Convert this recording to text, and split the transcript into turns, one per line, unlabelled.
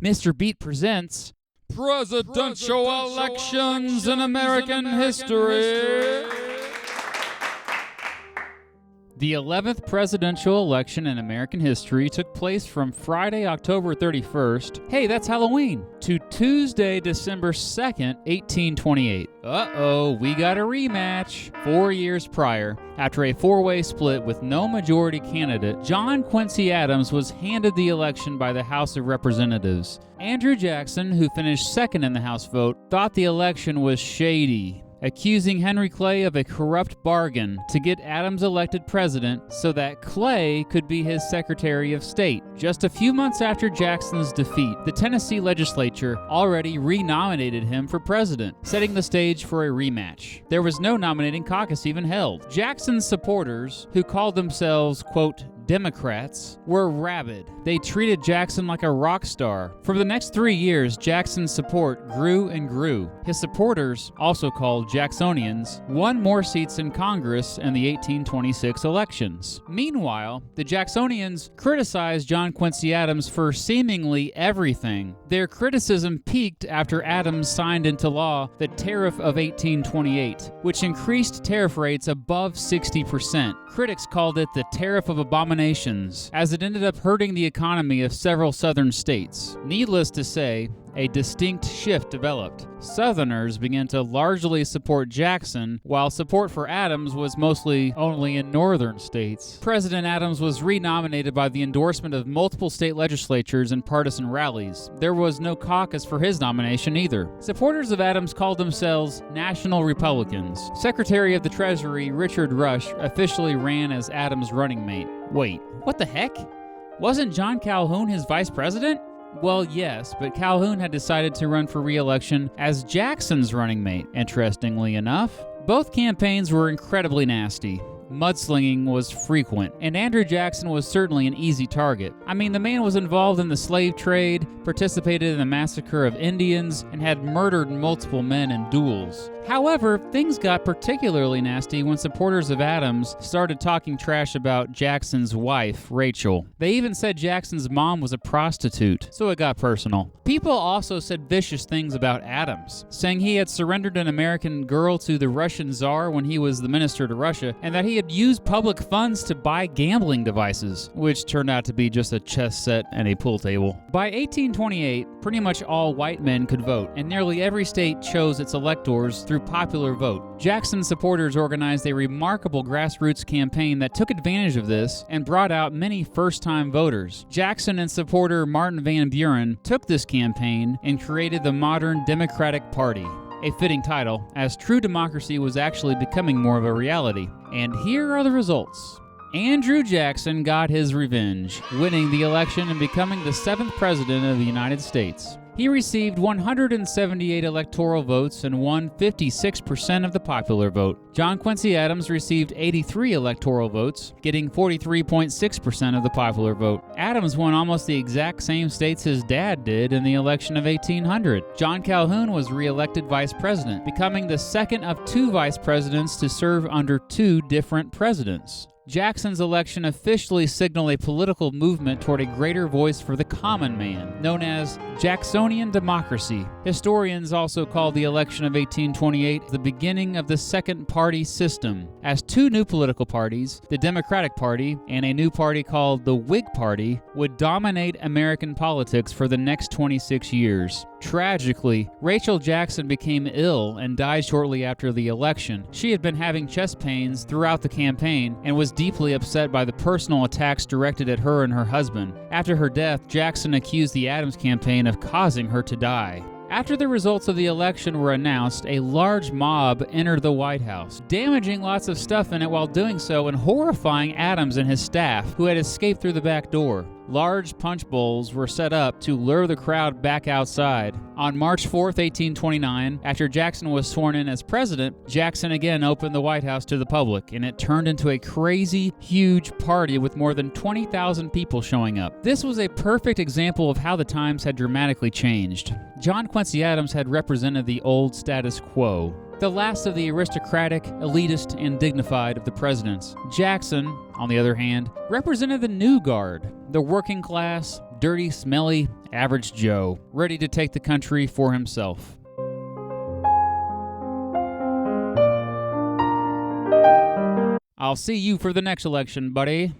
Mr. Beat presents Presidential Elections in American History. The 11th presidential election in American history took place from Friday, October 31st, hey, that's Halloween, to Tuesday, December 2nd, 1828. We got a rematch. 4 years prior, after a four-way split with no majority candidate, John Quincy Adams was handed the election by the House of Representatives. Andrew Jackson, who finished second in the House vote, thought the election was shady, accusing Henry Clay of a corrupt bargain to get Adams elected president so that Clay could be his Secretary of State. Just a few months after Jackson's defeat, the Tennessee legislature already renominated him for president, setting the stage for a rematch. There was no nominating caucus even held. Jackson's supporters, who called themselves, quote, Democrats, were rabid. They treated Jackson like a rock star. For the next 3 years, Jackson's support grew and grew. His supporters, also called Jacksonians, won more seats in Congress in the 1826 elections. Meanwhile, the Jacksonians criticized John Quincy Adams for seemingly everything. Their criticism peaked after Adams signed into law the Tariff of 1828, which increased tariff rates above 60%. Critics called it the Tariff of Abominations, as it ended up hurting the economy of several southern states. Needless to say, a distinct shift developed. Southerners began to largely support Jackson, while support for Adams was mostly only in northern states. President Adams was renominated by the endorsement of multiple state legislatures and partisan rallies. There was no caucus for his nomination either. Supporters of Adams called themselves National Republicans. Secretary of the Treasury Richard Rush officially ran as Adams' running mate. Wait, what the heck? Wasn't John Calhoun his vice president? Well, yes, but Calhoun had decided to run for re-election as Jackson's running mate, interestingly enough. Both campaigns were incredibly nasty. Mudslinging was frequent, and Andrew Jackson was certainly an easy target. I mean, the man was involved in the slave trade, participated in the massacre of Indians, and had murdered multiple men in duels. However, things got particularly nasty when supporters of Adams started talking trash about Jackson's wife, Rachel. They even said Jackson's mom was a prostitute, so it got personal. People also said vicious things about Adams, saying he had surrendered an American girl to the Russian Tsar when he was the minister to Russia, and that he had used public funds to buy gambling devices, which turned out to be just a chess set and a pool table. By 1828, pretty much all white men could vote, and nearly every state chose its electors through popular vote. Jackson's supporters organized a remarkable grassroots campaign that took advantage of this and brought out many first-time voters. Jackson and supporter Martin Van Buren took this campaign and created the modern Democratic Party. A fitting title, as true democracy was actually becoming more of a reality. And here are the results. Andrew Jackson got his revenge, winning the election and becoming the 7th president of the United States. He received 178 electoral votes and won 56% of the popular vote. John Quincy Adams received 83 electoral votes, getting 43.6% of the popular vote. Adams won almost the exact same states his dad did in the election of 1800. John Calhoun was re-elected vice president, becoming the second of two vice presidents to serve under two different presidents. Jackson's election officially signaled a political movement toward a greater voice for the common man, known as Jacksonian democracy. Historians also call the election of 1828 the beginning of the second party system, as two new political parties, the Democratic Party and a new party called the Whig Party, would dominate American politics for the next 26 years. Tragically, Rachel Jackson became ill and died shortly after the election. She had been having chest pains throughout the campaign and was deeply upset by the personal attacks directed at her and her husband. After her death, Jackson accused the Adams campaign of causing her to die. After the results of the election were announced, a large mob entered the White House, damaging lots of stuff in it while doing so and horrifying Adams and his staff, who had escaped through the back door. Large punch bowls were set up to lure the crowd back outside. On March 4, 1829, after Jackson was sworn in as president, Jackson again opened the White House to the public, and it turned into a crazy, huge party with more than 20,000 people showing up. This was a perfect example of how the times had dramatically changed. John Quincy Adams had represented the old status quo, the last of the aristocratic, elitist, and dignified of the presidents. Jackson, on the other hand, represented the new guard, the working class, dirty, smelly, average Joe, ready to take the country for himself. I'll see you for the next election, buddy.